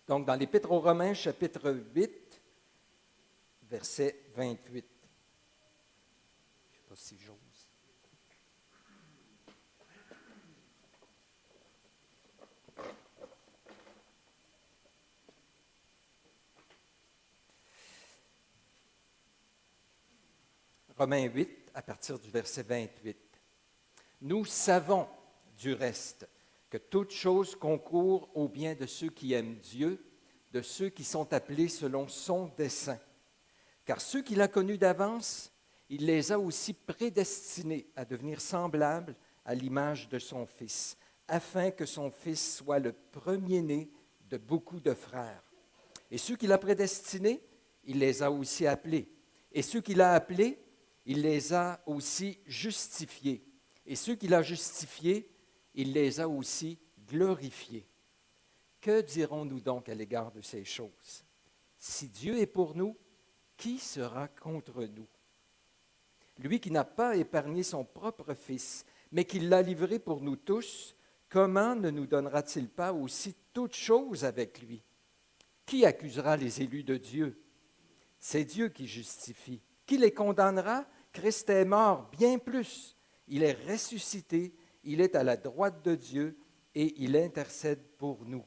Donc, dans l'Épître aux Romains, chapitre 8, verset 28. Je ne sais pas si j'ose. Romains 8, à partir du verset 28. Nous savons, du reste, que toute chose concourt au bien de ceux qui aiment Dieu, de ceux qui sont appelés selon son dessein. Car ceux qu'il a connus d'avance, il les a aussi prédestinés à devenir semblables à l'image de son Fils, afin que son Fils soit le premier-né de beaucoup de frères. Et ceux qu'il a prédestinés, il les a aussi appelés. Et ceux qu'il a appelés, il les a aussi justifiés. Et ceux qu'il a justifiés, il les a aussi glorifiés. Que dirons-nous donc à l'égard de ces choses? Si Dieu est pour nous, qui sera contre nous? Lui qui n'a pas épargné son propre Fils, mais qui l'a livré pour nous tous, comment ne nous donnera-t-il pas aussi toutes choses avec lui? Qui accusera les élus de Dieu? C'est Dieu qui justifie. Qui les condamnera? Christ est mort, bien plus. Il est ressuscité, il est à la droite de Dieu et il intercède pour nous.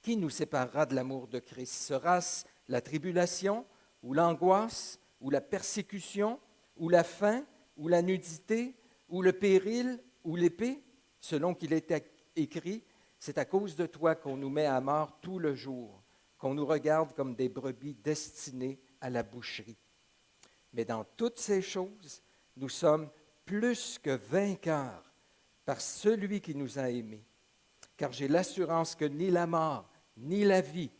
Qui nous séparera de l'amour de Christ? Sera-ce la tribulation, ou l'angoisse, ou la persécution, ou la faim, ou la nudité, ou le péril, ou l'épée? Selon qu'il est écrit, c'est à cause de toi qu'on nous met à mort tout le jour, qu'on nous regarde comme des brebis destinées à la boucherie. Mais dans toutes ces choses, nous sommes plus que vainqueurs par celui qui nous a aimés. Car j'ai l'assurance que ni la mort, ni la vie,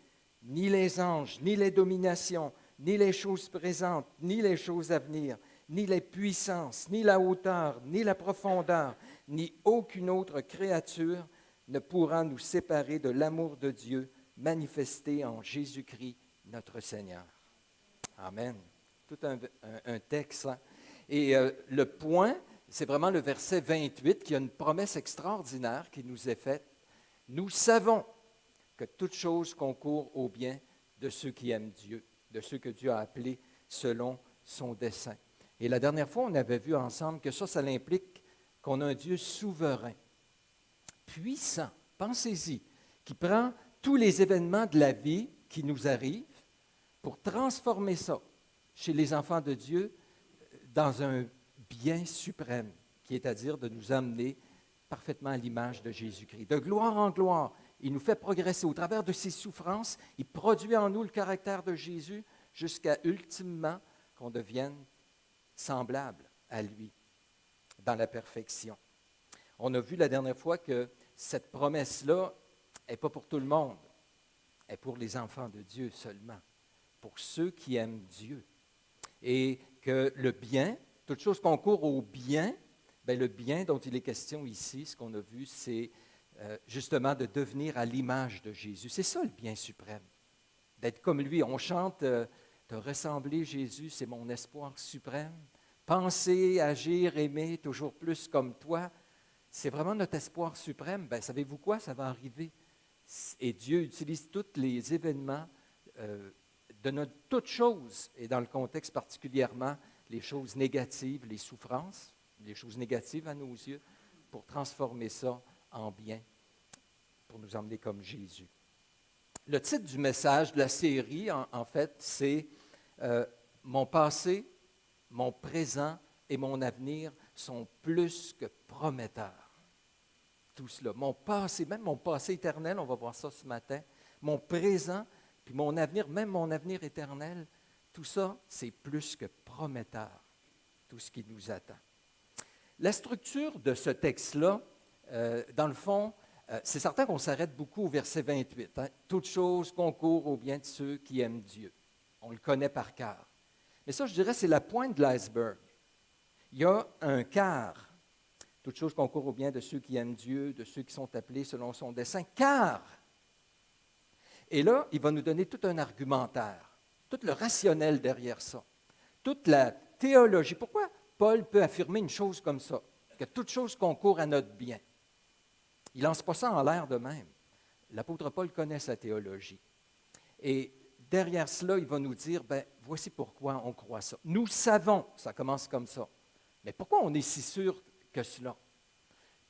ni les anges, ni les dominations, ni les choses présentes, ni les choses à venir, ni les puissances, ni la hauteur, ni la profondeur, ni aucune autre créature ne pourra nous séparer de l'amour de Dieu manifesté en Jésus-Christ, notre Seigneur. Amen. Tout un texte. Hein? Et le point, c'est vraiment le verset 28 qui a une promesse extraordinaire qui nous est faite. Nous savons que toute chose concourt au bien de ceux qui aiment Dieu, de ceux que Dieu a appelés selon son dessein. Et la dernière fois, on avait vu ensemble que ça implique qu'on a un Dieu souverain, puissant, pensez-y, qui prend tous les événements de la vie qui nous arrivent pour transformer ça chez les enfants de Dieu dans un bien suprême, qui est à dire de nous amener parfaitement à l'image de Jésus-Christ. De gloire en gloire, il nous fait progresser. Au travers de ses souffrances, il produit en nous le caractère de Jésus jusqu'à ultimement qu'on devienne semblable à lui dans la perfection. On a vu la dernière fois que cette promesse-là n'est pas pour tout le monde, elle est pour les enfants de Dieu seulement, pour ceux qui aiment Dieu. Et que le bien, toute chose concourt au bien, bien, le bien dont il est question ici, ce qu'on a vu, c'est justement de devenir à l'image de Jésus. C'est ça le bien suprême, d'être comme lui. On chante « Te ressembler, Jésus, c'est mon espoir suprême. Penser, agir, aimer, toujours plus comme toi. » C'est vraiment notre espoir suprême. Bien, savez-vous quoi? Ça va arriver. Et Dieu utilise tous les événements de notre toute chose, et dans le contexte particulièrement les choses négatives, les souffrances, les choses négatives à nos yeux, pour transformer ça en bien, pour nous emmener comme Jésus. Le titre du message de la série, en fait, c'est « Mon passé, mon présent et mon avenir sont plus que prometteurs. » Tout cela, mon passé, même mon passé éternel, on va voir ça ce matin, mon présent, puis mon avenir, même mon avenir éternel, tout ça, c'est plus que prometteur, tout ce qui nous attend. La structure de ce texte-là, dans le fond, c'est certain qu'on s'arrête beaucoup au verset 28. Hein? Toute chose concourt au bien de ceux qui aiment Dieu. On le connaît par cœur. Mais ça, je dirais, c'est la pointe de l'iceberg. Il y a un quart. Toute chose concourt au bien de ceux qui aiment Dieu, de ceux qui sont appelés selon son dessein, car. Et là, il va nous donner tout un argumentaire, tout le rationnel derrière ça, toute la théologie. Pourquoi Paul peut affirmer une chose comme ça, que toute chose concourt à notre bien? Il ne lance pas ça en l'air de même. L'apôtre Paul connaît sa théologie. Et derrière cela, il va nous dire, voici pourquoi on croit ça. Nous savons, ça commence comme ça. Mais pourquoi on est si sûr que cela?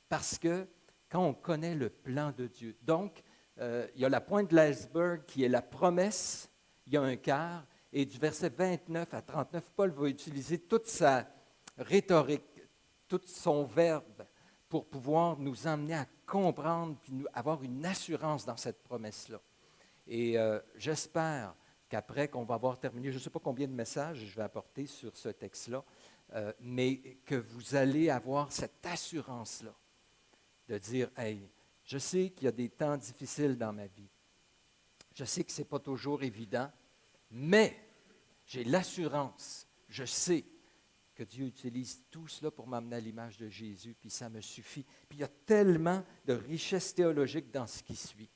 Parce que quand on connaît le plan de Dieu, donc, il y a la pointe de l'iceberg qui est la promesse, il y a un quart, et du verset 29 à 39, Paul va utiliser toute sa rhétorique, tout son verbe pour pouvoir nous emmener à comprendre puis avoir une assurance dans cette promesse-là. Et j'espère qu'après qu'on va avoir terminé, je ne sais pas combien de messages je vais apporter sur ce texte-là, mais que vous allez avoir cette assurance-là de dire, hey, je sais qu'il y a des temps difficiles dans ma vie. Je sais que ce n'est pas toujours évident, mais j'ai l'assurance, je sais que Dieu utilise tout cela pour m'amener à l'image de Jésus, puis ça me suffit. Puis il y a tellement de richesse théologique dans ce qui suit.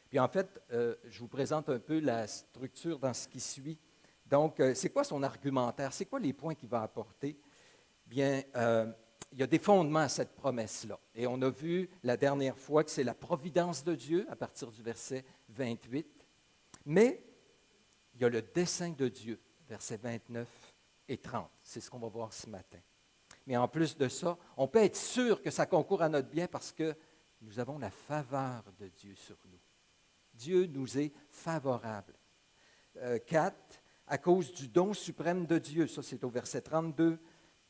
Puis en fait, je vous présente un peu la structure dans ce qui suit. Donc, c'est quoi son argumentaire? C'est quoi les points qu'il va apporter? Bien, il y a des fondements à cette promesse-là. Et on a vu la dernière fois que c'est la providence de Dieu à partir du verset 28. Mais il y a le dessein de Dieu, versets 29 et 30. C'est ce qu'on va voir ce matin. Mais en plus de ça, on peut être sûr que ça concourt à notre bien parce que nous avons la faveur de Dieu sur nous. Dieu nous est favorable. 4, à cause du don suprême de Dieu. Ça, c'est au verset 32.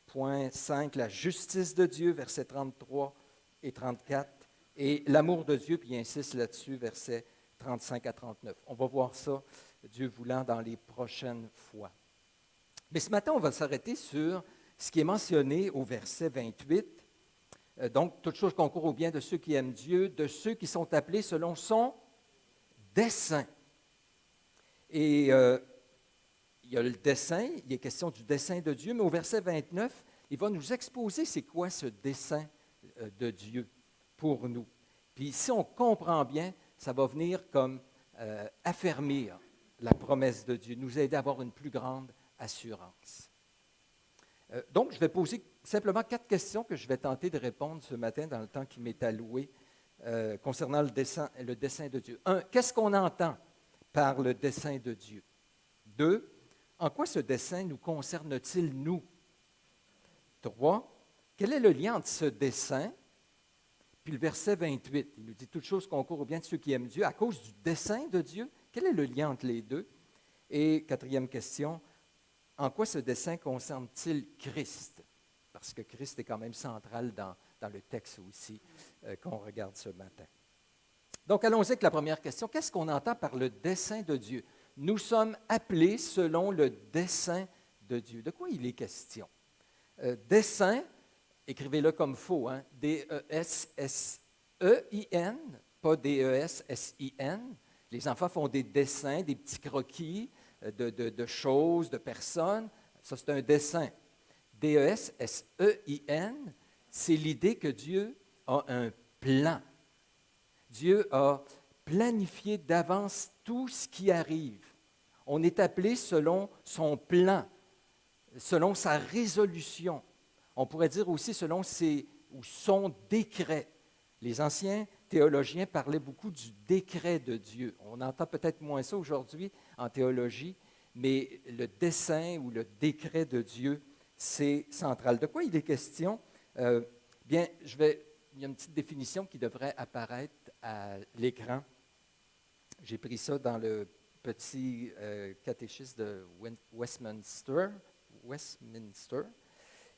Point 5, la justice de Dieu, versets 33 et 34. Et l'amour de Dieu, puis il insiste là-dessus, versets 35 à 39. On va voir ça, Dieu voulant, dans les prochaines fois. Mais ce matin, on va s'arrêter sur ce qui est mentionné au verset 28. Donc, toute chose concourt au bien de ceux qui aiment Dieu, de ceux qui sont appelés selon son dessein. Et il y a le dessein, il est question du dessein de Dieu, mais au verset 29, il va nous exposer c'est quoi ce dessein de Dieu pour nous. Puis si on comprend bien, ça va venir comme affermir la promesse de Dieu, nous aider à avoir une plus grande assurance. Donc, je vais poser simplement 4 questions que je vais tenter de répondre ce matin dans le temps qui m'est alloué concernant le dessein de Dieu. 1, qu'est-ce qu'on entend par le dessein de Dieu? 2, en quoi ce dessein nous concerne-t-il, nous? 3, quel est le lien entre ce dessein puis le verset 28? Il nous dit « Toute chose concourt au bien de ceux qui aiment Dieu » à cause du dessein de Dieu. Quel est le lien entre les deux? Et 4e question, en quoi ce dessein concerne-t-il Christ? Parce que Christ est quand même central dans le texte aussi qu'on regarde ce matin. Donc, allons-y avec la première question. Qu'est-ce qu'on entend par le dessein de Dieu? Nous sommes appelés selon le dessein de Dieu. De quoi il est question? Dessein, écrivez-le comme faux, hein? D-E-S-S-E-I-N, pas D-E-S-S-I-N. Les enfants font des dessins, des petits croquis de choses, de personnes. Ça, c'est un dessin. D-E-S-S-E-I-N, c'est l'idée que Dieu a un plan. Dieu a planifié d'avance tout ce qui arrive. On est appelé selon son plan, selon sa résolution. On pourrait dire aussi selon son décret. Les anciens théologiens parlaient beaucoup du décret de Dieu. On entend peut-être moins ça aujourd'hui en théologie, mais le dessein ou le décret de Dieu, c'est central. De quoi il est question? Bien, il y a une petite définition qui devrait apparaître à l'écran. J'ai pris ça dans le petit catéchisme de Westminster,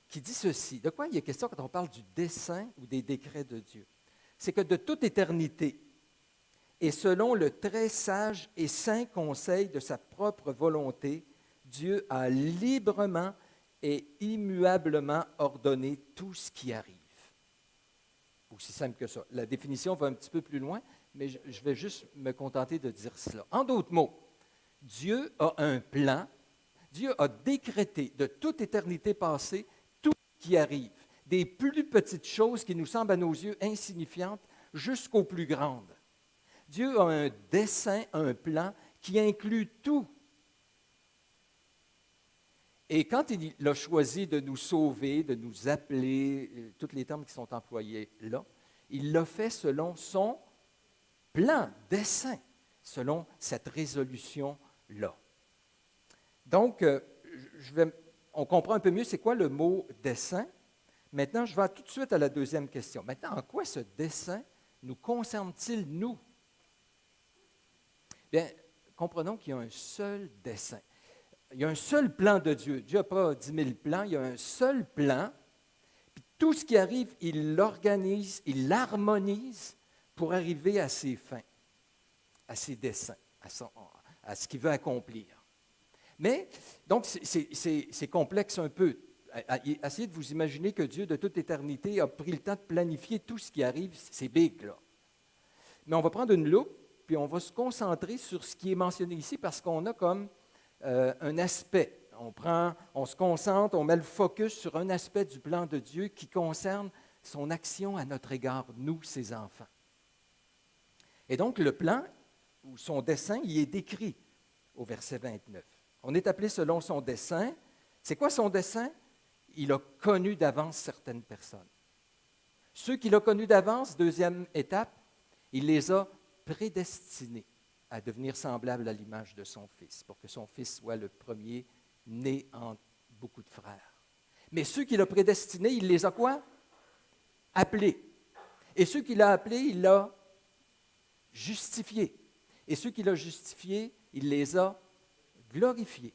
qui dit ceci. De quoi il est question quand on parle du dessein ou des décrets de Dieu? C'est que de toute éternité, et selon le très sage et saint conseil de sa propre volonté, Dieu a librement et immuablement ordonné tout ce qui arrive. Aussi simple que ça. La définition va un petit peu plus loin, mais je vais juste me contenter de dire cela. En d'autres mots, Dieu a un plan, Dieu a décrété de toute éternité passée tout ce qui arrive, des plus petites choses qui nous semblent à nos yeux insignifiantes jusqu'aux plus grandes. Dieu a un dessein, un plan qui inclut tout. Et quand il a choisi de nous sauver, de nous appeler, tous les termes qui sont employés là, il l'a fait selon son plan, dessein, selon cette résolution-là. Donc, on comprend un peu mieux c'est quoi le mot dessein. Maintenant, je vais tout de suite à la deuxième question. Maintenant, en quoi ce dessein nous concerne-t-il, nous? Bien, comprenons qu'il y a un seul dessein. Il y a un seul plan de Dieu. Dieu n'a pas 10 000 plans, il y a un seul plan. Puis tout ce qui arrive, il l'organise, il l'harmonise pour arriver à ses fins, à ses desseins, à ce qu'il veut accomplir. Mais, donc, c'est complexe un peu. Essayez de vous imaginer que Dieu, de toute éternité, a pris le temps de planifier tout ce qui arrive. C'est big, là. Mais on va prendre une loupe, puis on va se concentrer sur ce qui est mentionné ici, parce qu'on a comme un aspect. On se concentre, on met le focus sur un aspect du plan de Dieu qui concerne son action à notre égard, nous, ses enfants. Et donc, le plan, ou son dessein, il est décrit au verset 29. On est appelé selon son dessein. C'est quoi son dessein? Il a connu d'avance certaines personnes. Ceux qu'il a connus d'avance, deuxième étape, il les a prédestinés à devenir semblables à l'image de son Fils, pour que son Fils soit le premier né en beaucoup de frères. Mais ceux qu'il a prédestinés, il les a quoi? Appelés. Et ceux qu'il a appelés, il l'a justifiés. Et ceux qu'il a justifiés, il les a glorifiés.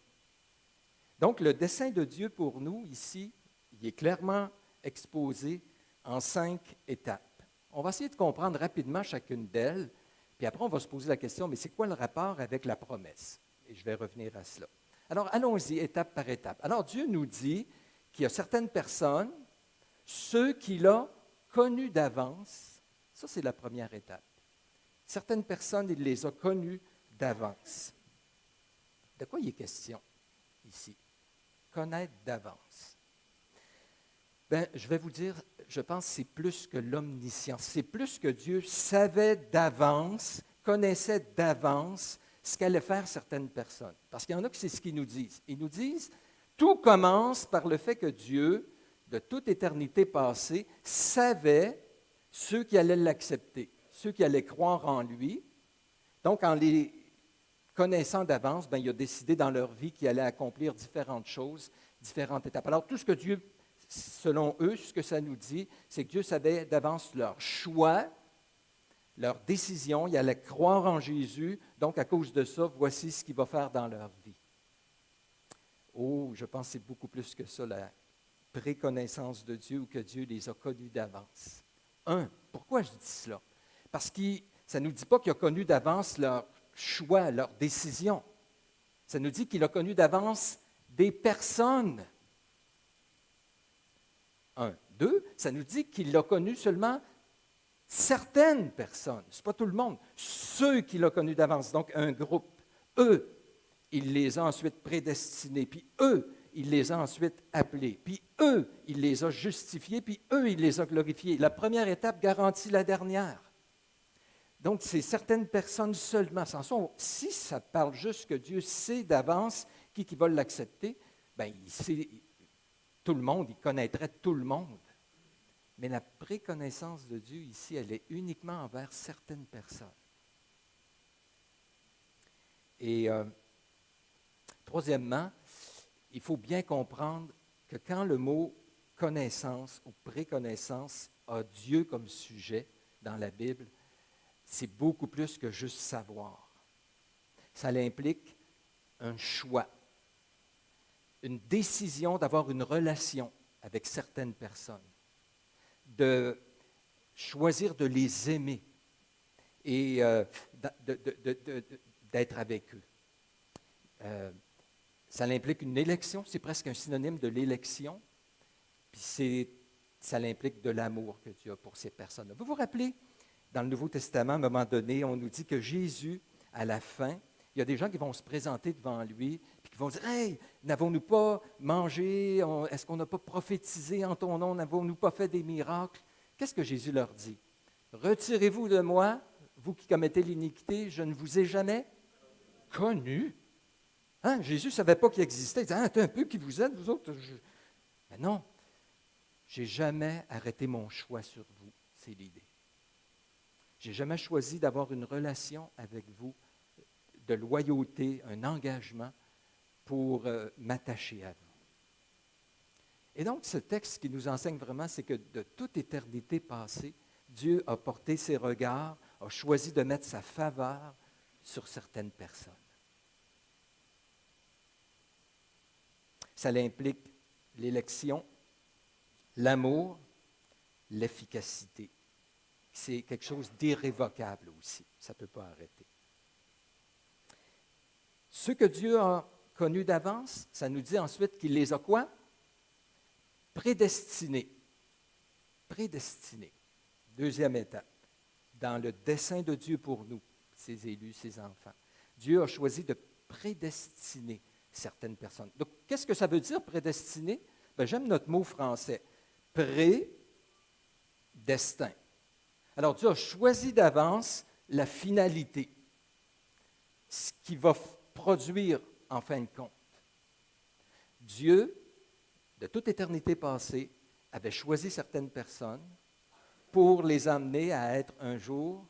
Donc, le dessein de Dieu pour nous, ici, il est clairement exposé en 5 étapes. On va essayer de comprendre rapidement chacune d'elles, puis après, on va se poser la question, mais c'est quoi le rapport avec la promesse? Et je vais revenir à cela. Alors, allons-y étape par étape. Alors, Dieu nous dit qu'il y a certaines personnes, ceux qu'il a connus d'avance, ça c'est la première étape. Certaines personnes, il les a connus d'avance. De quoi il est question ici? Connaître d'avance. Bien, je vais vous dire, je pense que c'est plus que l'omniscience. C'est plus que Dieu savait d'avance, connaissait d'avance ce qu'allaient faire certaines personnes. Parce qu'il y en a qui c'est ce qu'ils nous disent. Ils nous disent, tout commence par le fait que Dieu, de toute éternité passée, savait ceux qui allaient l'accepter, ceux qui allaient croire en lui. Donc, en les connaissant d'avance, bien, il a décidé dans leur vie qu'ils allaient accomplir différentes choses, différentes étapes. Alors, tout ce que Dieu, selon eux, ce que ça nous dit, c'est que Dieu savait d'avance leur choix, leur décision. Ils allaient croire en Jésus. Donc, à cause de ça, voici ce qu'il va faire dans leur vie. Oh, je pense que c'est beaucoup plus que ça, la préconnaissance de Dieu ou que Dieu les a connus d'avance. Pourquoi je dis cela? Parce que ça ne nous dit pas qu'il a connu d'avance leur choix, leur décision. Ça nous dit qu'il a connu d'avance des personnes. 2, ça nous dit qu'il a connu seulement certaines personnes. Ce n'est pas tout le monde. Ceux qu'il a connus d'avance, donc un groupe. Eux, il les a ensuite prédestinés, puis eux, il les a ensuite appelés, puis eux, il les a justifiés, puis eux, il les a glorifiés. La première étape garantit la dernière. Donc, c'est certaines personnes seulement. Si ça parle juste que Dieu sait d'avance qui va l'accepter, bien, il sait tout le monde, il connaîtrait tout le monde. Mais la préconnaissance de Dieu ici, elle est uniquement envers certaines personnes. Et troisièmement, il faut bien comprendre que quand le mot connaissance ou préconnaissance a Dieu comme sujet dans la Bible, c'est beaucoup plus que juste savoir. Ça implique un choix, une décision d'avoir une relation avec certaines personnes, de choisir de les aimer et d'être avec eux. Ça implique une élection, c'est presque un synonyme de l'élection, puis ça implique de l'amour que Dieu a pour ces personnes-là. Vous vous rappelez, dans le Nouveau Testament, à un moment donné, on nous dit que Jésus, à la fin, il y a des gens qui vont se présenter devant lui, puis qui vont dire « Hey, n'avons-nous pas mangé? Est-ce qu'on n'a pas prophétisé en ton nom? N'avons-nous pas fait des miracles? » Qu'est-ce que Jésus leur dit? « Retirez-vous de moi, vous qui commettez l'iniquité, je ne vous ai jamais connu. » Hein? Jésus ne savait pas qu'il existait. Il disait « Ah, un peu qui vous êtes, vous autres? » Mais non, je n'ai jamais arrêté mon choix sur vous, c'est l'idée. Je n'ai jamais choisi d'avoir une relation avec vous de loyauté, un engagement pour m'attacher à vous. Et donc, ce texte qui nous enseigne vraiment, c'est que de toute éternité passée, Dieu a porté ses regards, a choisi de mettre sa faveur sur certaines personnes. Ça implique l'élection, l'amour, l'efficacité. C'est quelque chose d'irrévocable aussi. Ça ne peut pas arrêter. Ceux que Dieu a connus d'avance, ça nous dit ensuite qu'il les a quoi? Prédestinés. Prédestinés. Deuxième étape. Dans le dessein de Dieu pour nous, ses élus, ses enfants. Dieu a choisi de prédestiner certaines personnes. Donc, qu'est-ce que ça veut dire, prédestiner? Bien, j'aime notre mot français. Pré-destin. Alors, Dieu a choisi d'avance la finalité, ce qui va produire en fin de compte. Dieu, de toute éternité passée, avait choisi certaines personnes pour les amener à être un jour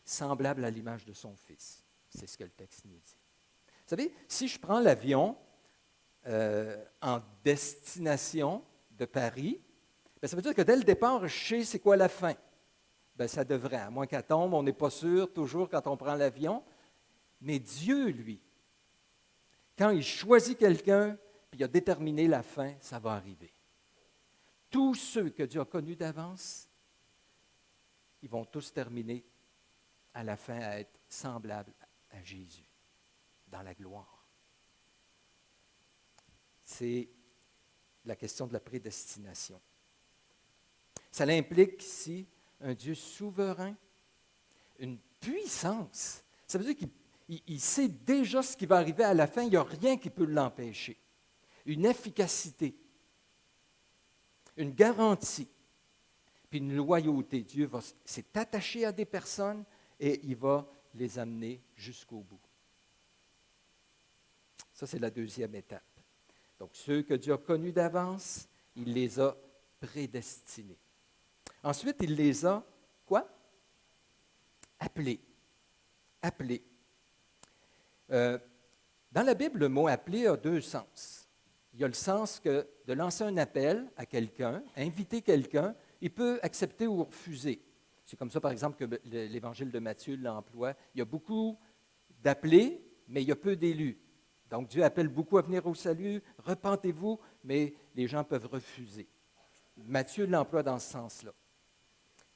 semblables à l'image de son Fils. C'est ce que le texte nous dit. Vous savez, si je prends l'avion en destination de Paris, bien, ça veut dire que dès le départ, je sais c'est quoi la fin. Bien, ça devrait, à moins qu'elle tombe, on n'est pas sûr toujours quand on prend l'avion. Mais Dieu, lui, quand il choisit quelqu'un, puis il a déterminé la fin, ça va arriver. Tous ceux que Dieu a connus d'avance, ils vont tous terminer à la fin à être semblables à Jésus, dans la gloire. C'est la question de la prédestination. Ça implique ici un Dieu souverain, une puissance. Ça veut dire qu'il sait déjà ce qui va arriver à la fin, il n'y a rien qui peut l'empêcher. Une efficacité, une garantie, puis une loyauté. Dieu s'est attaché à des personnes et il va les amener jusqu'au bout. Ça, c'est la deuxième étape. Donc, ceux que Dieu a connus d'avance, il les a prédestinés. Ensuite, il les a, quoi? Appelés. Appelés. Dans la Bible, le mot « appeler » a deux sens. Il y a le sens que de lancer un appel à quelqu'un, inviter quelqu'un, il peut accepter ou refuser. C'est comme ça, par exemple, que l'Évangile de Matthieu l'emploie. Il y a beaucoup d'appelés, mais il y a peu d'élus. Donc, Dieu appelle beaucoup à venir au salut, repentez-vous, mais les gens peuvent refuser. Matthieu l'emploie dans ce sens-là.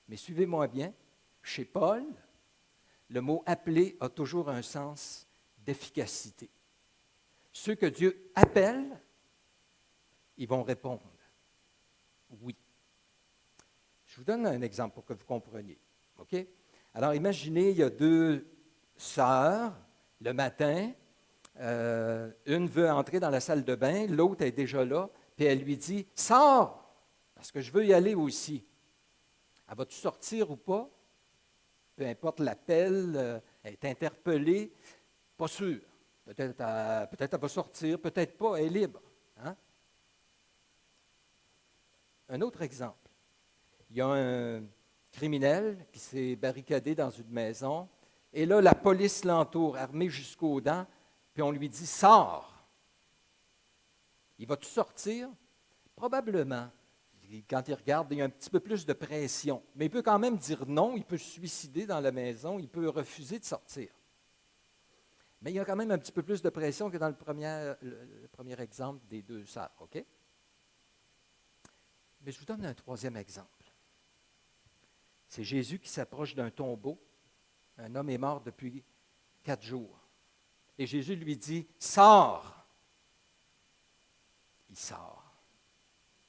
Mais suivez-moi bien, chez Paul, le mot « appeler » a toujours un sens d'efficacité. Ceux que Dieu appelle, ils vont répondre. Oui. Je vous donne un exemple pour que vous compreniez. OK? Alors, imaginez, il y a deux sœurs, le matin, une veut entrer dans la salle de bain, l'autre est déjà là, puis elle lui dit « Sors, parce que je veux y aller aussi. » Elle va-tu sortir ou pas? Peu importe l'appel, elle est interpellée, pas sûr. Peut-être elle va sortir, peut-être pas, elle est libre. Hein? Un autre exemple. Il y a un criminel qui s'est barricadé dans une maison, et là, la police l'entoure, armée jusqu'aux dents, puis on lui dit « Sors! » Il va tout sortir? Probablement. Quand il regarde, il y a un petit peu plus de pression. Mais il peut quand même dire non, il peut se suicider dans la maison, il peut refuser de sortir. Mais il y a quand même un petit peu plus de pression que dans le premier exemple des deux sœurs, OK? Mais je vous donne un troisième exemple. C'est Jésus qui s'approche d'un tombeau. Un homme est mort depuis 4 jours. Et Jésus lui dit « Sors! » Il sort,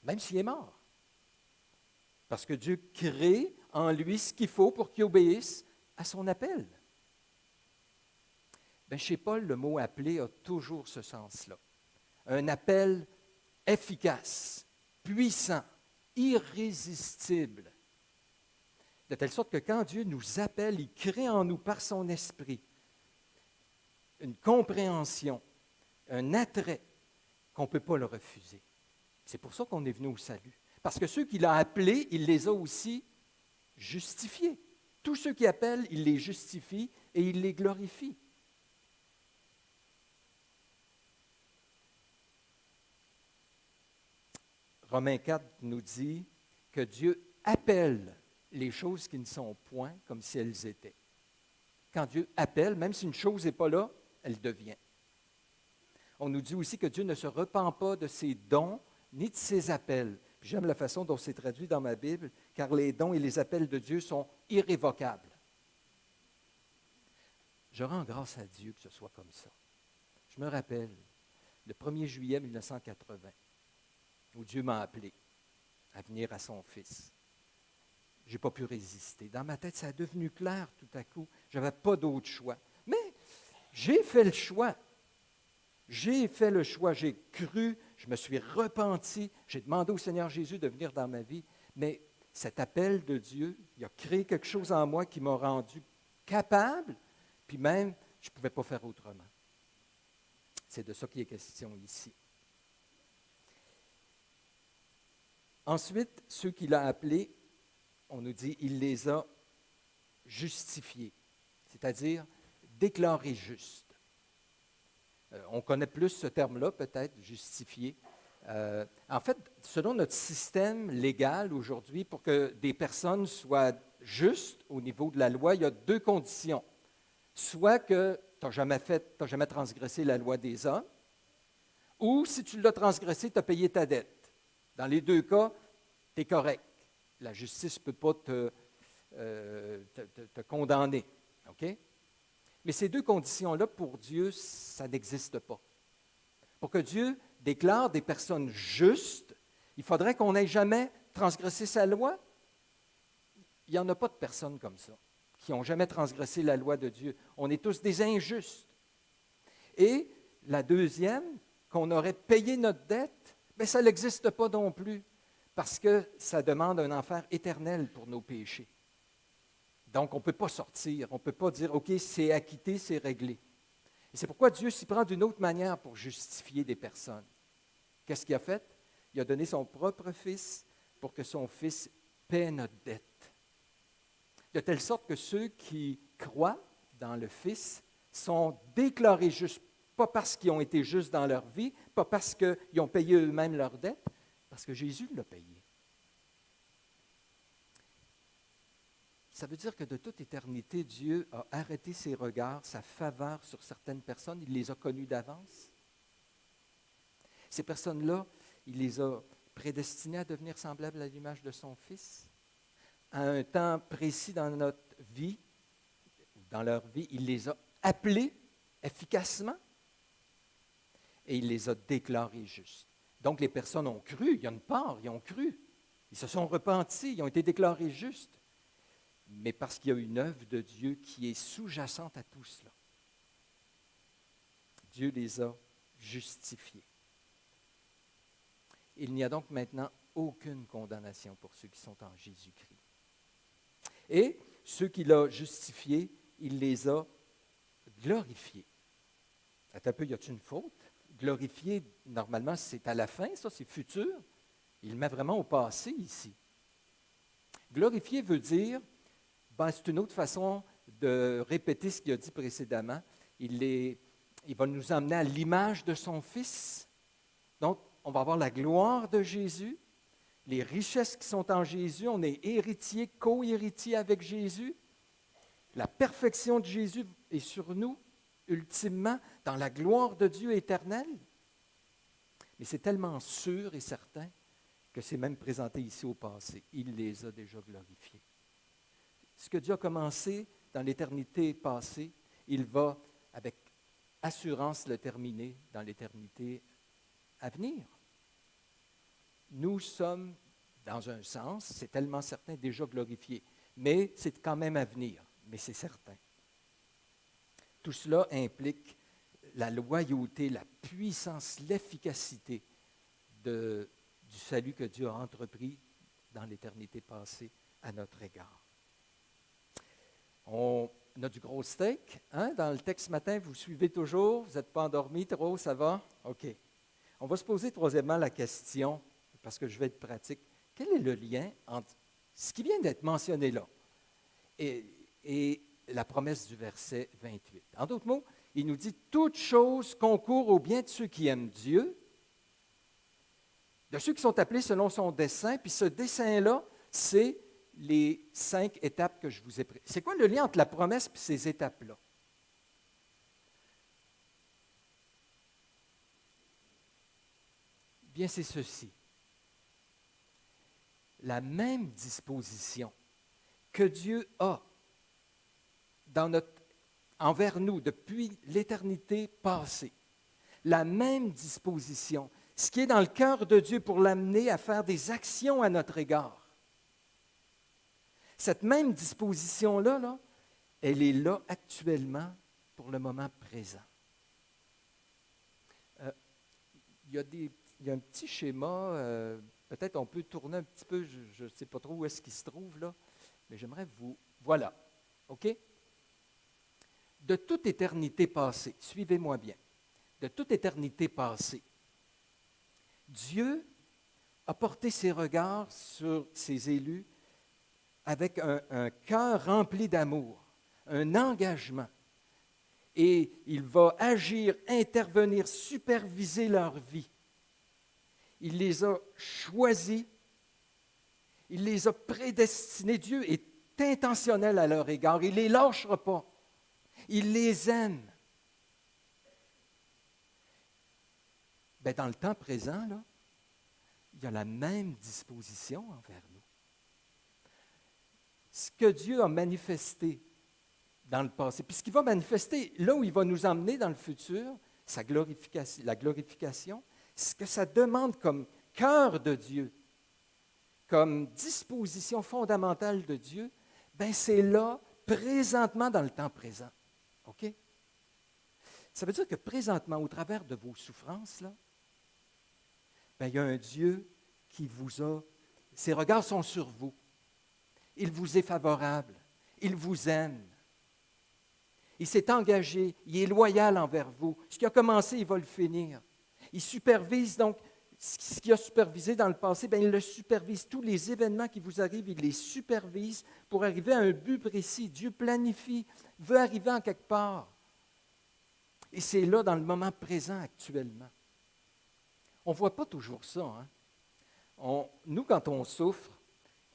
même s'il est mort. Parce que Dieu crée en lui ce qu'il faut pour qu'il obéisse à son appel. Bien, chez Paul, le mot « appeler » a toujours ce sens-là. Un appel efficace, puissant, irrésistible. De telle sorte que quand Dieu nous appelle, il crée en nous par son esprit une compréhension, un attrait qu'on ne peut pas le refuser. C'est pour ça qu'on est venu au salut. Parce que ceux qu'il a appelés, il les a aussi justifiés. Tous ceux qui appellent, il les justifie et il les glorifie. Romains 4 nous dit que Dieu appelle les choses qui ne sont point comme si elles étaient. Quand Dieu appelle, même si une chose n'est pas là, elle devient. On nous dit aussi que Dieu ne se repent pas de ses dons ni de ses appels. Puis j'aime la façon dont c'est traduit dans ma Bible, car les dons et les appels de Dieu sont irrévocables. Je rends grâce à Dieu que ce soit comme ça. Je me rappelle, le 1er juillet 1980, où Dieu m'a appelé à venir à son Fils. Je n'ai pas pu résister. Dans ma tête, ça a devenu clair tout à coup. Je n'avais pas d'autre choix. Mais j'ai fait le choix. J'ai fait le choix. J'ai cru, je me suis repenti. J'ai demandé au Seigneur Jésus de venir dans ma vie. Mais cet appel de Dieu, il a créé quelque chose en moi qui m'a rendu capable, puis même, je ne pouvais pas faire autrement. C'est de ça qu'il est question ici. Ensuite, ceux qu'il a appelés, on nous dit, il les a justifiés, c'est-à-dire déclarés justes. On connaît plus ce terme-là, peut-être, justifié. En fait, selon notre système légal aujourd'hui, pour que des personnes soient justes au niveau de la loi, il y a deux conditions. Soit que tu n'as jamais transgressé la loi des hommes, ou si tu l'as transgressé, tu as payé ta dette. Dans les deux cas, tu es correct. La justice ne peut pas te condamner. OK? Mais ces deux conditions-là, pour Dieu, ça n'existe pas. Pour que Dieu déclare des personnes justes, il faudrait qu'on n'ait jamais transgressé sa loi. Il n'y en a pas de personnes comme ça, qui n'ont jamais transgressé la loi de Dieu. On est tous des injustes. Et la deuxième, qu'on aurait payé notre dette, bien, ça n'existe pas non plus, parce que ça demande un enfer éternel pour nos péchés. Donc, on ne peut pas sortir, on ne peut pas dire, OK, c'est acquitté, c'est réglé. Et c'est pourquoi Dieu s'y prend d'une autre manière pour justifier des personnes. Qu'est-ce qu'il a fait? Il a donné son propre Fils pour que son Fils paie notre dette. De telle sorte que ceux qui croient dans le Fils sont déclarés justes, pas parce qu'ils ont été justes dans leur vie, pas parce qu'ils ont payé eux-mêmes leur dette, parce que Jésus l'a payé. Ça veut dire que de toute éternité, Dieu a arrêté ses regards, sa faveur sur certaines personnes, il les a connues d'avance. Ces personnes-là, il les a prédestinées à devenir semblables à l'image de son Fils. À un temps précis dans notre vie, dans leur vie, il les a appelés efficacement et il les a déclarés justes. Donc les personnes ont cru, il y a une part, ils ont cru. Ils se sont repentis, ils ont été déclarés justes. Mais parce qu'il y a une œuvre de Dieu qui est sous-jacente à tout cela. Dieu les a justifiés. Il n'y a donc maintenant aucune condamnation pour ceux qui sont en Jésus-Christ. Et ceux qu'il a justifiés, il les a glorifiés. Attends un peu, y a-t-il une faute? Glorifier, normalement, c'est à la fin, ça, c'est futur. Il le met vraiment au passé ici. Glorifier veut dire, c'est une autre façon de répéter ce qu'il a dit précédemment. Il va nous emmener à l'image de son Fils. Donc, on va avoir la gloire de Jésus, les richesses qui sont en Jésus. On est héritier, co-héritier avec Jésus. La perfection de Jésus est sur nous, ultimement, dans la gloire de Dieu éternelle. Mais c'est tellement sûr et certain que c'est même présenté ici au passé. Il les a déjà glorifiés. Ce que Dieu a commencé dans l'éternité passée, il va avec assurance le terminer dans l'éternité à venir. Nous sommes, dans un sens, c'est tellement certain, déjà glorifiés, mais c'est quand même à venir, mais c'est certain. Tout cela implique la loyauté, la puissance, l'efficacité du salut que Dieu a entrepris dans l'éternité passée à notre égard. On a du gros steak, hein? Dans le texte ce matin, vous suivez toujours, vous n'êtes pas endormi trop, ça va? OK. On va se poser troisièmement la question, parce que je vais être pratique, quel est le lien entre ce qui vient d'être mentionné là? Et et la promesse du verset 28. En d'autres mots, il nous dit « Toute chose concourt au bien de ceux qui aiment Dieu, de ceux qui sont appelés selon son dessein. » Puis ce dessein-là, c'est les 5 étapes que je vous ai prises. C'est quoi le lien entre la promesse et ces étapes-là? Bien, c'est ceci. La même disposition que Dieu a envers nous depuis l'éternité passée, la même disposition, ce qui est dans le cœur de Dieu pour l'amener à faire des actions à notre égard. Cette même disposition-là, là, elle est là actuellement pour le moment présent. Il y a un petit schéma, peut-être on peut tourner un petit peu, je ne sais pas trop où est-ce qu'il se trouve là, mais j'aimerais vous... Voilà, OK? De toute éternité passée, suivez-moi bien, de toute éternité passée, Dieu a porté ses regards sur ses élus avec un cœur rempli d'amour, un engagement. Et il va agir, intervenir, superviser leur vie. Il les a choisis, il les a prédestinés. Dieu est intentionnel à leur égard, il ne les lâchera pas. Il les aime. Bien, dans le temps présent, là, il y a la même disposition envers nous. Ce que Dieu a manifesté dans le passé, puis ce qu'il va manifester là où il va nous emmener dans le futur, la glorification, ce que ça demande comme cœur de Dieu, comme disposition fondamentale de Dieu, bien, c'est là, présentement, dans le temps présent. OK? Ça veut dire que présentement, au travers de vos souffrances, là, bien, il y a un Dieu qui vous a... Ses regards sont sur vous. Il vous est favorable. Il vous aime. Il s'est engagé. Il est loyal envers vous. Ce qui a commencé, il va le finir. Il supervise donc ce qu'il a supervisé dans le passé, bien, il le supervise. Tous les événements qui vous arrivent, il les supervise pour arriver à un but précis. Dieu planifie, veut arriver en quelque part. Et c'est là, dans le moment présent, actuellement. On ne voit pas toujours ça. Hein? Nous, quand on souffre,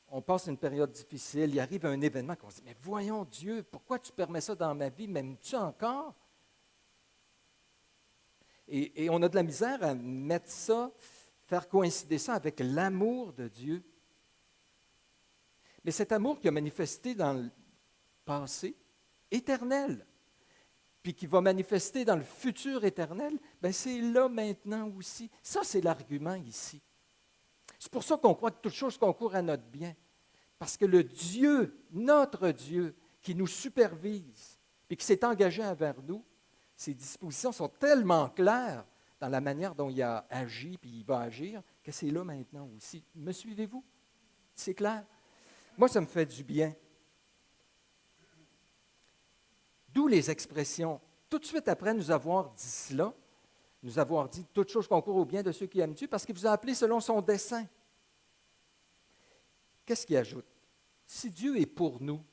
on passe une période difficile, il arrive un événement qu'on se dit, mais voyons Dieu, pourquoi tu permets ça dans ma vie? M'aimes-tu encore? Et on a de la misère à mettre ça, faire coïncider ça avec l'amour de Dieu. Mais cet amour qui a manifesté dans le passé, éternel, puis qui va manifester dans le futur éternel, bien c'est là maintenant aussi. Ça, c'est l'argument ici. C'est pour ça qu'on croit que toute chose concourt à notre bien. Parce que le Dieu, notre Dieu, qui nous supervise et qui s'est engagé envers nous, ses dispositions sont tellement claires dans la manière dont il a agi puis il va agir que c'est là maintenant aussi. Me suivez-vous? C'est clair? Moi, ça me fait du bien. D'où les expressions, tout de suite après nous avoir dit cela, nous avoir dit « toute chose concourt au bien de ceux qui aiment Dieu » parce qu'il vous a appelé selon son dessein. Qu'est-ce qu'il ajoute? Si Dieu est pour nous,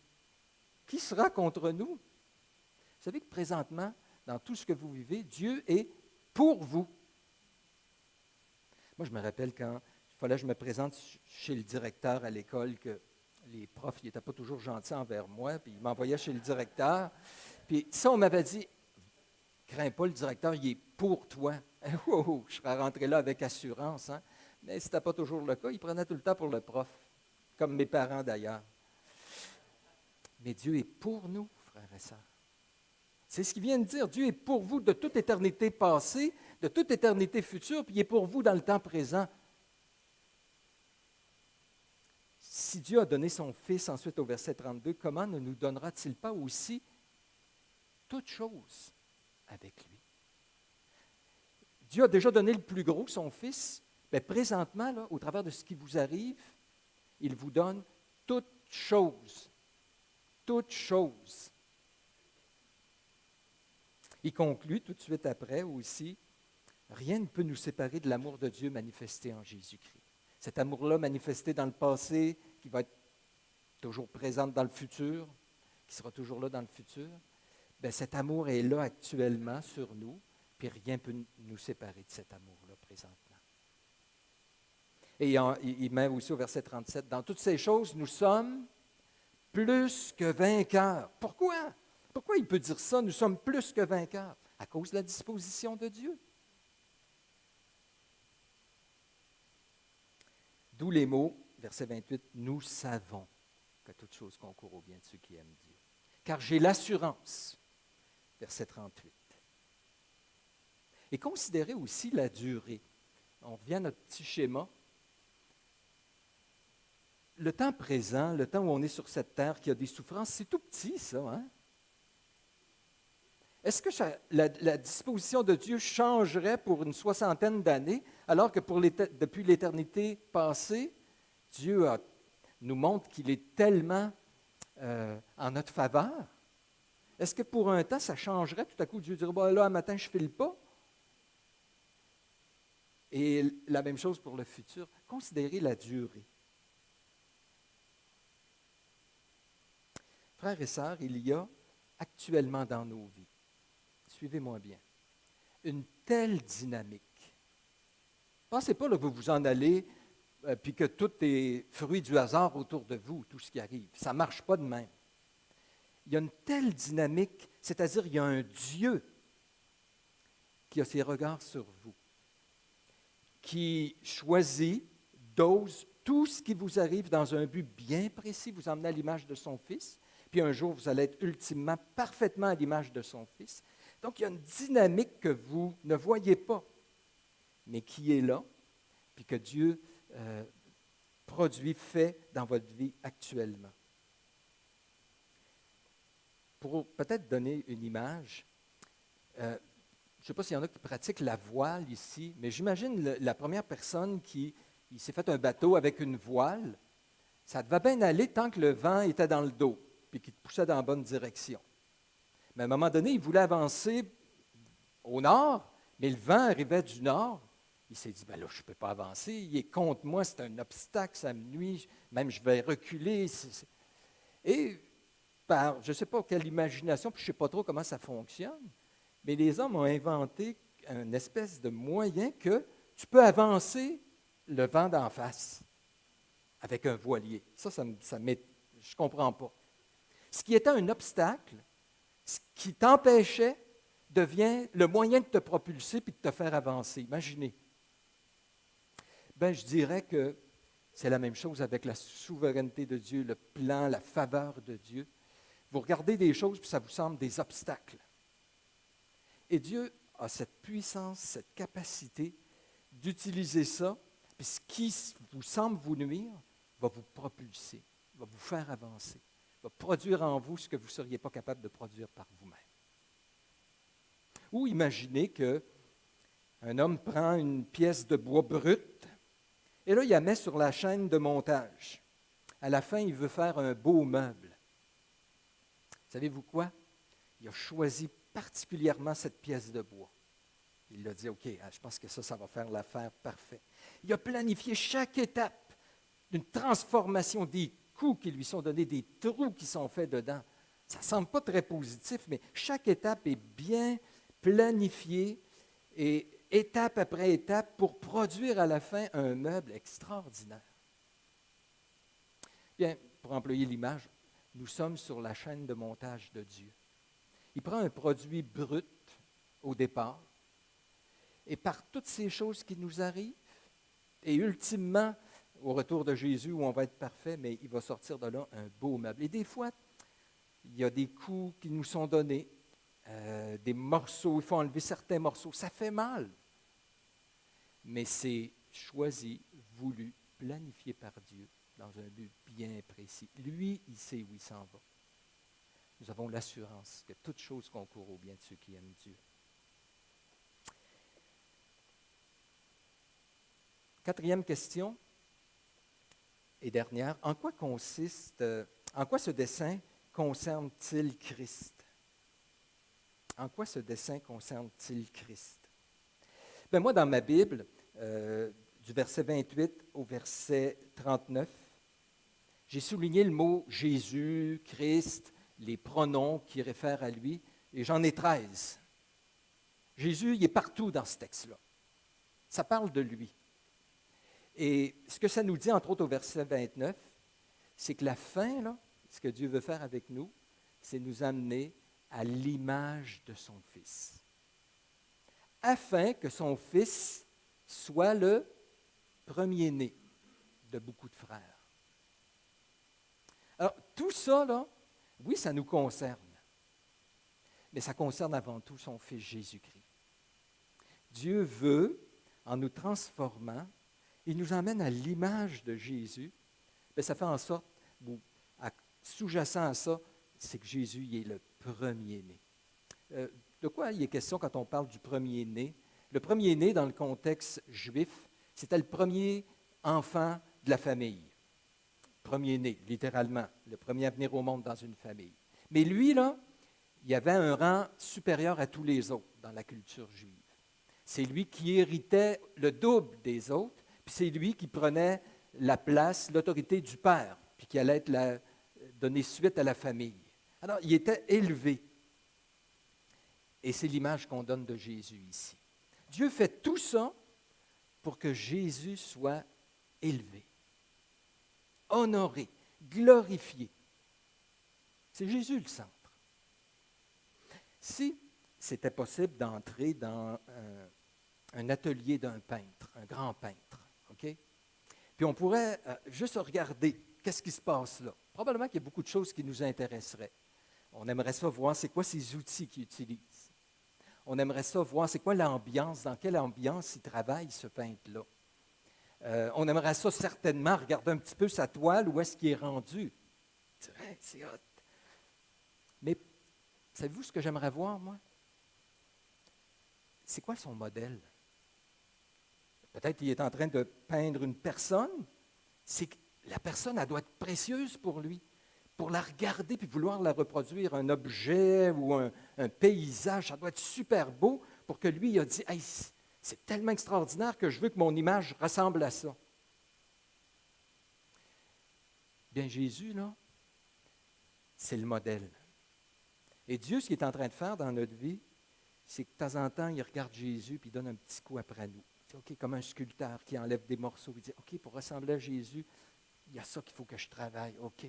qui sera contre nous? Vous savez que présentement, dans tout ce que vous vivez, Dieu est pour vous. Moi, je me rappelle quand il fallait que je me présente chez le directeur à l'école, que les profs n'étaient pas toujours gentils envers moi, puis ils m'envoyaient chez le directeur. Puis ça, on m'avait dit, crains pas, le directeur, il est pour toi. Oh, je serais rentré là avec assurance, hein? Mais ce n'était pas toujours le cas. Il prenait tout le temps pour le prof, comme mes parents d'ailleurs. Mais Dieu est pour nous, frères et sœurs. C'est ce qu'il vient de dire. Dieu est pour vous de toute éternité passée, de toute éternité future, puis il est pour vous dans le temps présent. Si Dieu a donné son Fils, ensuite au verset 32, comment ne nous donnera-t-il pas aussi toutes choses avec lui? Dieu a déjà donné le plus gros, son Fils, mais présentement, là, au travers de ce qui vous arrive, il vous donne toutes choses. Toutes choses. Il conclut tout de suite après aussi, rien ne peut nous séparer de l'amour de Dieu manifesté en Jésus-Christ. Cet amour-là manifesté dans le passé, qui va être toujours présent dans le futur, qui sera toujours là dans le futur, bien, cet amour est là actuellement sur nous, puis rien ne peut nous séparer de cet amour-là présentement. Et il met aussi au verset 37, « Dans toutes ces choses, nous sommes plus que vainqueurs. » Pourquoi? Pourquoi il peut dire ça? Nous sommes plus que vainqueurs. À cause de la disposition de Dieu. D'où les mots, verset 28, « Nous savons que toute chose concourt au bien de ceux qui aiment Dieu. Car j'ai l'assurance. » Verset 38. Et considérez aussi la durée. On revient à notre petit schéma. Le temps présent, le temps où on est sur cette terre qui a des souffrances, c'est tout petit, ça, hein? Est-ce que la disposition de Dieu changerait pour une soixantaine d'années, alors que depuis l'éternité passée, Dieu nous montre qu'il est tellement en notre faveur? Est-ce que pour un temps, ça changerait? Tout à coup, Dieu dirait, bon, là, un matin, je ne file pas. Et la même chose pour le futur. Considérez la durée. Frères et sœurs, il y a actuellement dans nos vies, suivez-moi bien, une telle dynamique. Pensez pas là, que vous vous en allez puis que tout est fruit du hasard autour de vous, tout ce qui arrive. Ça ne marche pas de même. Il y a une telle dynamique, c'est-à-dire il y a un Dieu qui a ses regards sur vous, qui choisit, dose tout ce qui vous arrive dans un but bien précis, vous emmenez à l'image de son Fils, puis un jour vous allez être ultimement, parfaitement à l'image de son Fils. Donc il y a une dynamique que vous ne voyez pas, mais qui est là, puis que Dieu produit, fait dans votre vie actuellement. Pour peut-être donner une image, je ne sais pas s'il y en a qui pratiquent la voile ici, mais j'imagine la première personne qui s'est fait un bateau avec une voile, ça devait bien aller tant que le vent était dans le dos, puis qu'il te poussait dans la bonne direction. Mais à un moment donné, il voulait avancer au nord, mais le vent arrivait du nord. Il s'est dit, ben là, je ne peux pas avancer, il est contre moi, c'est un obstacle, ça me nuit, même je vais reculer. Et par, je ne sais pas quelle imagination, puis je ne sais pas trop comment ça fonctionne, mais les hommes ont inventé une espèce de moyen que tu peux avancer le vent d'en face avec un voilier. Je ne comprends pas. Ce qui était un obstacle, ce qui t'empêchait, devient le moyen de te propulser puis de te faire avancer. Imaginez. Ben, je dirais que c'est la même chose avec la souveraineté de Dieu, le plan, la faveur de Dieu. Vous regardez des choses, puis ça vous semble des obstacles. Et Dieu a cette puissance, cette capacité d'utiliser ça, puis ce qui vous semble vous nuire va vous propulser, va vous faire avancer, va produire en vous ce que vous ne seriez pas capable de produire par vous-même. Ou imaginez qu'un homme prend une pièce de bois brut, et là, il la met sur la chaîne de montage. À la fin, il veut faire un beau meuble. Savez-vous quoi? Il a choisi particulièrement cette pièce de bois. Il a dit, OK, je pense que ça va faire l'affaire parfaite. Il a planifié chaque étape d'une transformation, des coups qui lui sont donnés, des trous qui sont faits dedans. Ça ne semble pas très positif, mais chaque étape est bien planifiée et étape après étape pour produire à la fin un meuble extraordinaire. Bien, pour employer l'image, nous sommes sur la chaîne de montage de Dieu. Il prend un produit brut au départ, et par toutes ces choses qui nous arrivent, et ultimement, au retour de Jésus, où on va être parfait, mais il va sortir de là un beau meuble. Et des fois, il y a des coups qui nous sont donnés, des morceaux, il faut enlever certains morceaux. Ça fait mal, mais c'est choisi, voulu, planifié par Dieu dans un but bien précis. Lui, il sait où il s'en va. Nous avons l'assurance que toute chose concourt au bien de ceux qui aiment Dieu. Quatrième question et dernière. En quoi ce dessein concerne-t-il Christ? En quoi ce dessein concerne-t-il Christ? Bien, moi, dans ma Bible, du verset 28 au verset 39, j'ai souligné le mot Jésus, Christ, les pronoms qui réfèrent à lui, et j'en ai 13. Jésus, il est partout dans ce texte-là. Ça parle de lui. Et ce que ça nous dit, entre autres au verset 29, c'est que la fin, là, ce que Dieu veut faire avec nous, c'est nous amener à l'image de son Fils, afin que son Fils soit le premier-né de beaucoup de frères. Alors, tout ça, là, oui, ça nous concerne, mais ça concerne avant tout son Fils Jésus-Christ. Dieu veut, en nous transformant, il nous emmène à l'image de Jésus. Bien, ça fait en sorte, sous-jacent à ça, c'est que Jésus il est le premier-né. De quoi il est question quand on parle du premier-né? Le premier-né, dans le contexte juif, c'était le premier enfant de la famille. Premier-né, littéralement, le premier à venir au monde dans une famille. Mais lui, là, il avait un rang supérieur à tous les autres dans la culture juive. C'est lui qui héritait le double des autres, puis c'est lui qui prenait la place, l'autorité du père, puis qui allait donner suite à la famille. Alors, il était élevé. Et c'est l'image qu'on donne de Jésus ici. Dieu fait tout ça pour que Jésus soit élevé, honoré, glorifié. C'est Jésus le centre. Si c'était possible d'entrer dans un atelier d'un peintre, un grand peintre, OK? Puis on pourrait juste regarder qu'est-ce qui se passe là. Probablement qu'il y a beaucoup de choses qui nous intéresseraient. On aimerait ça voir c'est quoi ces outils qu'il utilise. On aimerait ça voir c'est quoi l'ambiance, dans quelle ambiance il travaille, ce peintre-là. On aimerait ça certainement regarder un petit peu sa toile, où est-ce qu'il est rendu. C'est hot. Mais savez-vous ce que j'aimerais voir, moi? C'est quoi son modèle? Peut-être qu'il est en train de peindre une personne. C'est que la personne, elle doit être précieuse pour lui. Pour la regarder puis vouloir la reproduire, un objet ou un paysage, ça doit être super beau pour que lui, il a dit, hey, c'est tellement extraordinaire que je veux que mon image ressemble à ça. Bien, Jésus, là, c'est le modèle. Et Dieu, ce qu'il est en train de faire dans notre vie, c'est que de temps en temps, il regarde Jésus puis il donne un petit coup après nous. C'est OK, comme un sculpteur qui enlève des morceaux. Il dit, OK, pour ressembler à Jésus, il y a ça qu'il faut que je travaille. OK.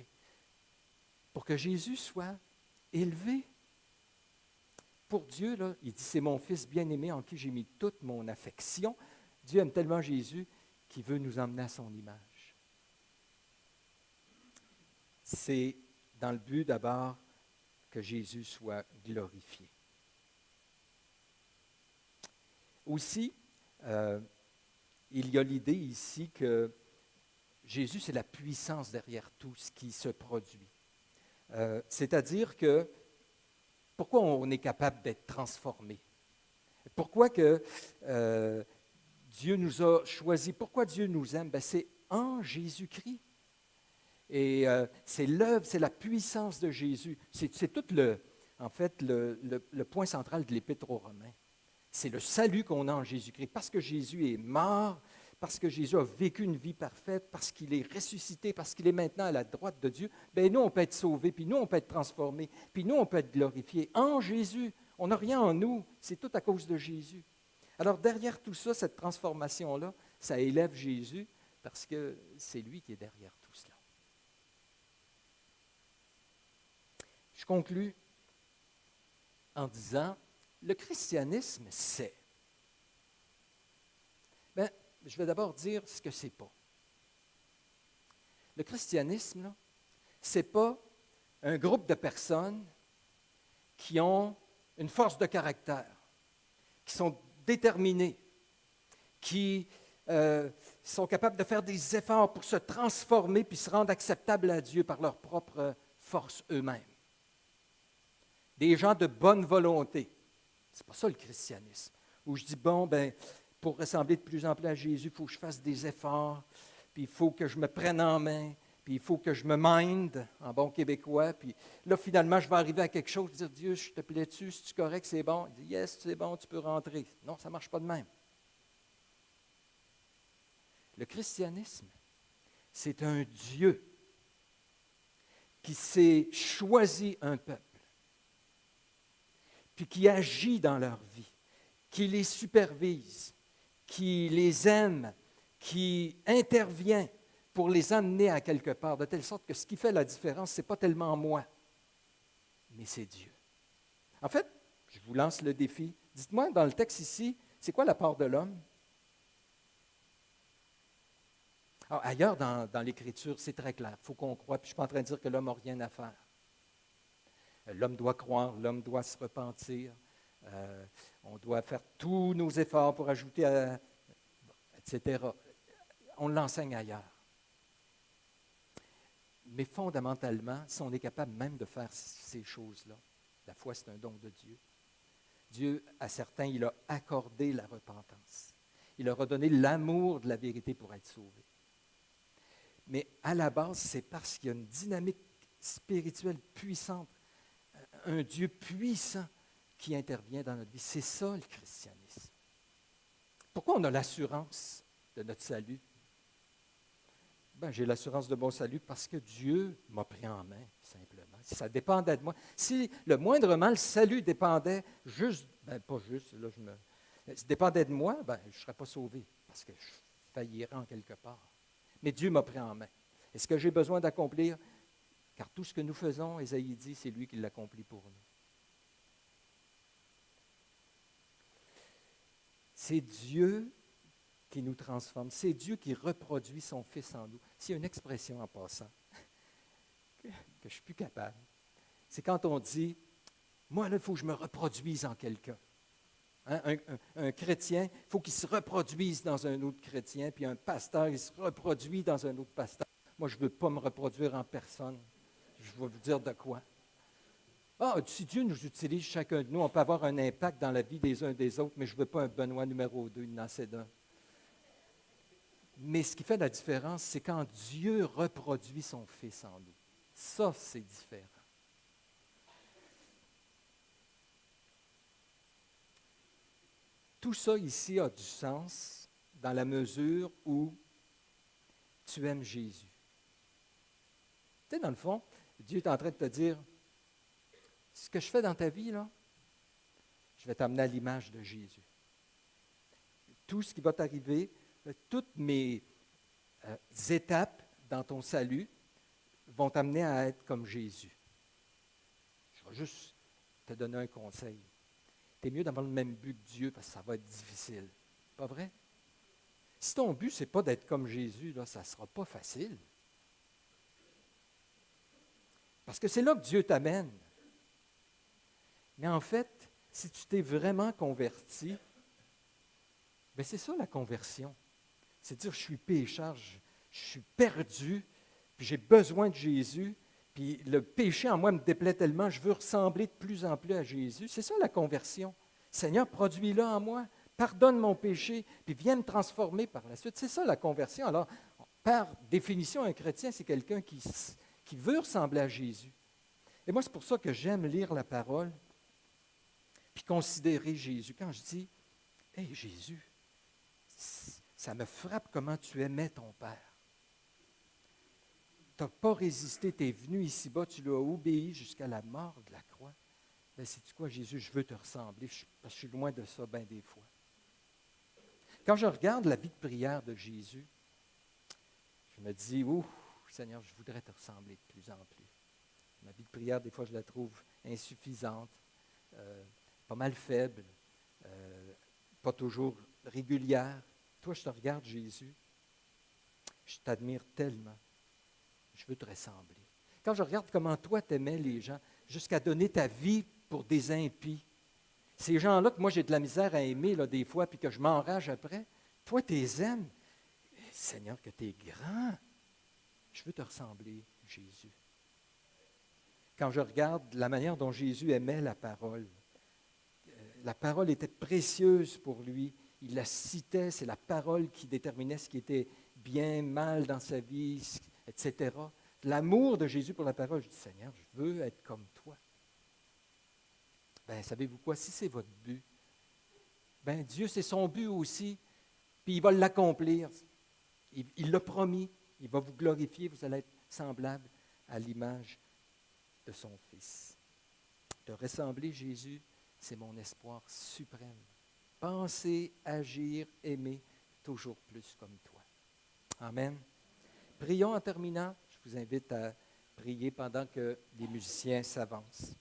Pour que Jésus soit élevé. Pour Dieu, là, il dit, c'est mon Fils bien-aimé en qui j'ai mis toute mon affection. Dieu aime tellement Jésus qu'il veut nous emmener à son image. C'est dans le but d'abord que Jésus soit glorifié. Aussi, il y a l'idée ici que Jésus, c'est la puissance derrière tout ce qui se produit. C'est-à-dire que pourquoi on est capable d'être transformé? Pourquoi que Dieu nous a choisis? Pourquoi Dieu nous aime? Bien, c'est en Jésus-Christ. Et c'est l'œuvre, c'est la puissance de Jésus. C'est tout le point central de l'Épître aux Romains. C'est le salut qu'on a en Jésus-Christ. Parce que Jésus est mort, parce que Jésus a vécu une vie parfaite, parce qu'il est ressuscité, parce qu'il est maintenant à la droite de Dieu, bien nous, on peut être sauvés, puis nous, on peut être transformés, puis nous, on peut être glorifiés. En Jésus, on n'a rien en nous, c'est tout à cause de Jésus. Alors, derrière tout ça, cette transformation-là, ça élève Jésus, parce que c'est lui qui est derrière tout cela. Je conclus en disant, le christianisme, c'est. Bien, je vais d'abord dire ce que c'est pas. Le christianisme, ce n'est pas un groupe de personnes qui ont une force de caractère, qui sont déterminées, qui sont capables de faire des efforts pour se transformer puis se rendre acceptables à Dieu par leur propre force eux-mêmes. Des gens de bonne volonté. Ce n'est pas ça le christianisme. Où je dis, bon, ben, pour ressembler de plus en plus à Jésus, il faut que je fasse des efforts, puis il faut que je me prenne en main, puis il faut que je me minde, en bon québécois, puis là, finalement, je vais arriver à quelque chose, dire, Dieu, je te plais dessus, si tu es correct, c'est bon. Il dit, yes, c'est bon, tu peux rentrer. Non, ça ne marche pas de même. Le christianisme, c'est un Dieu qui s'est choisi un peuple, puis qui agit dans leur vie, qui les supervise, qui les aime, qui intervient pour les amener à quelque part, de telle sorte que ce qui fait la différence, ce n'est pas tellement moi, mais c'est Dieu. En fait, je vous lance le défi. Dites-moi, dans le texte ici, c'est quoi la part de l'homme? Alors, ailleurs dans l'Écriture, c'est très clair. Il faut qu'on croie, puis je ne suis pas en train de dire que l'homme n'a rien à faire. L'homme doit croire, l'homme doit se repentir. On doit faire tous nos efforts pour ajouter, etc. On l'enseigne ailleurs. Mais fondamentalement, si on est capable même de faire ces choses-là, la foi, c'est un don de Dieu. Dieu, à certains, il a accordé la repentance. Il leur a donné l'amour de la vérité pour être sauvés. Mais à la base, c'est parce qu'il y a une dynamique spirituelle puissante, un Dieu puissant qui intervient dans notre vie. C'est ça le christianisme. Pourquoi on a l'assurance de notre salut? J'ai l'assurance de mon salut parce que Dieu m'a pris en main, simplement. Si ça dépendait de moi, si le moindrement le salut dépendait juste, pas juste, là, si dépendait de moi, je ne serais pas sauvé parce que je faillirais en quelque part. Mais Dieu m'a pris en main. Est-ce que j'ai besoin d'accomplir? Car tout ce que nous faisons, Ésaïe dit, c'est lui qui l'accomplit pour nous. C'est Dieu qui nous transforme. C'est Dieu qui reproduit son Fils en nous. S'il y a une expression en passant que je ne suis plus capable, c'est quand on dit, moi, là, il faut que je me reproduise en quelqu'un. Hein? Un chrétien, il faut qu'il se reproduise dans un autre chrétien, puis un pasteur, il se reproduit dans un autre pasteur. Moi, je ne veux pas me reproduire en personne. Je vais vous dire de quoi. Si Dieu nous utilise chacun de nous, on peut avoir un impact dans la vie des uns des autres, mais je ne veux pas un Benoît numéro 2, une Nacédon. Mais ce qui fait la différence, c'est quand Dieu reproduit son Fils en nous. Ça, c'est différent. Tout ça ici a du sens dans la mesure où tu aimes Jésus. Tu sais, dans le fond, Dieu est en train de te dire, ce que je fais dans ta vie, là, je vais t'amener à l'image de Jésus. Tout ce qui va t'arriver, toutes mes étapes dans ton salut vont t'amener à être comme Jésus. Je vais juste te donner un conseil. Tu es mieux d'avoir le même but que Dieu parce que ça va être difficile. Pas vrai? Si ton but, ce n'est pas d'être comme Jésus, là, ça ne sera pas facile. Parce que c'est là que Dieu t'amène. Mais en fait, si tu t'es vraiment converti, c'est ça la conversion. C'est dire, je suis pécheur, je suis perdu, puis j'ai besoin de Jésus, puis le péché en moi me déplaît tellement, je veux ressembler de plus en plus à Jésus. C'est ça la conversion. Seigneur, produis-le en moi, pardonne mon péché, puis viens me transformer par la suite. C'est ça la conversion. Alors, par définition, un chrétien, c'est quelqu'un qui veut ressembler à Jésus. Et moi, c'est pour ça que j'aime lire la parole, puis considérer Jésus. Quand je dis, « Hey Jésus, ça me frappe comment tu aimais ton Père. Tu n'as pas résisté, tu es venu ici-bas, tu l'as obéi jusqu'à la mort de la croix. » Sais-tu quoi, Jésus, je veux te ressembler, parce que je suis loin de ça bien des fois. Quand je regarde la vie de prière de Jésus, je me dis, Seigneur, je voudrais te ressembler de plus en plus. Ma vie de prière, des fois, je la trouve insuffisante, pas mal faible, pas toujours régulière. Toi, je te regarde, Jésus, je t'admire tellement. Je veux te ressembler. Quand je regarde comment toi, t'aimais les gens, jusqu'à donner ta vie pour des impies, ces gens-là que moi, j'ai de la misère à aimer là, des fois, puis que je m'enrage après, toi, tu les aimes. Seigneur, que tu es grand. Je veux te ressembler, Jésus. Quand je regarde la manière dont Jésus aimait la parole était précieuse pour lui. Il la citait, c'est la parole qui déterminait ce qui était bien, mal dans sa vie, etc. L'amour de Jésus pour la parole, je dis, Seigneur, je veux être comme toi. Savez-vous quoi? Si c'est votre but, Dieu, c'est son but aussi, puis il va l'accomplir. Il l'a promis, il va vous glorifier, vous allez être semblable à l'image de son Fils. De ressembler Jésus, c'est mon espoir suprême. Penser, agir, aimer, toujours plus comme toi. Amen. Prions en terminant. Je vous invite à prier pendant que les musiciens s'avancent.